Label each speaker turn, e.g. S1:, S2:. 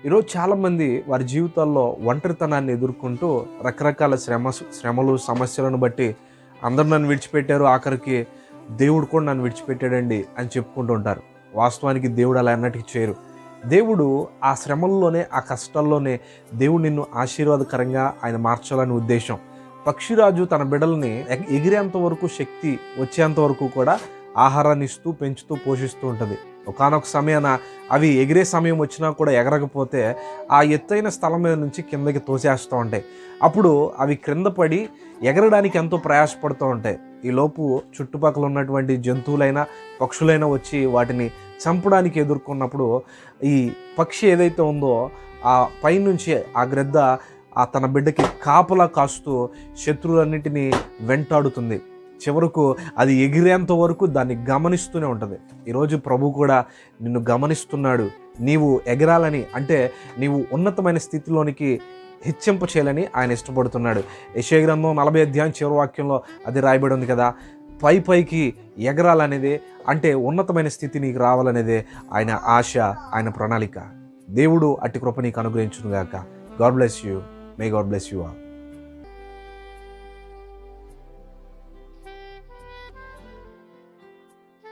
S1: ఈరోజు చాలామంది వారి జీవితాల్లో ఒంటరితనాన్ని ఎదుర్కొంటూ రకరకాల శ్రమలు సమస్యలను బట్టి అందరూ నన్ను విడిచిపెట్టారు, ఆఖరికి దేవుడు కూడా నన్ను విడిచిపెట్టాడండి అని చెప్పుకుంటూ ఉంటారు. వాస్తవానికి దేవుడు అలా ఎన్నటికీ చేయరు. దేవుడు ఆ శ్రమల్లోనే, ఆ కష్టాల్లోనే దేవుడు నిన్ను ఆశీర్వాదకరంగా ఆయన మార్చాలని ఉద్దేశం. పక్షిరాజు తన బిడ్డల్ని ఎగిరేంత వరకు, శక్తి వచ్చేంత వరకు కూడా ఆహారాన్ని ఇస్తూ, పెంచుతూ, పోషిస్తూ ఉంటుంది. ఒకానొక సమయాన అవి ఎగిరే సమయం వచ్చినా కూడా ఎగరకపోతే ఆ ఎత్తైన స్థలం మీద నుంచి కిందకి తోసేస్తూ ఉంటాయి. అప్పుడు అవి క్రింద పడి ఎగరడానికి ఎంతో ప్రయాసపడుతూ ఉంటాయి. ఈలోపు చుట్టుపక్కల ఉన్నటువంటి జంతువులైనా, పక్షులైనా వచ్చి వాటిని చంపడానికి ఎదుర్కొన్నప్పుడు ఈ పక్షి ఏదైతే ఉందో ఆ పైనుంచి ఆ గ్రద్ద తన బిడ్డకి కాపలా కాస్తూ శత్రువులన్నింటినీ వెంటాడుతుంది. చివరకు అది ఎగిరేంత వరకు దాన్ని గమనిస్తూనే ఉంటుంది. ఈరోజు ప్రభు కూడా నిన్ను గమనిస్తున్నాడు. నీవు ఎగరాలని, అంటే నీవు ఉన్నతమైన స్థితిలోనికి హెచ్చింప చేయాలని ఆయన ఇష్టపడుతున్నాడు. యెషయా గ్రంథం 40 అధ్యాయం చివరి వాక్యంలో అది రాయబడి ఉంది కదా, పైకి ఎగరాలనేదే, అంటే ఉన్నతమైన స్థితి నీకు రావాలనేదే ఆయన ఆశ, ఆయన ప్రణాళిక. దేవుడు అట్టి కృప నీకు అనుగ్రహించును గాక. God bless you. May God bless you all.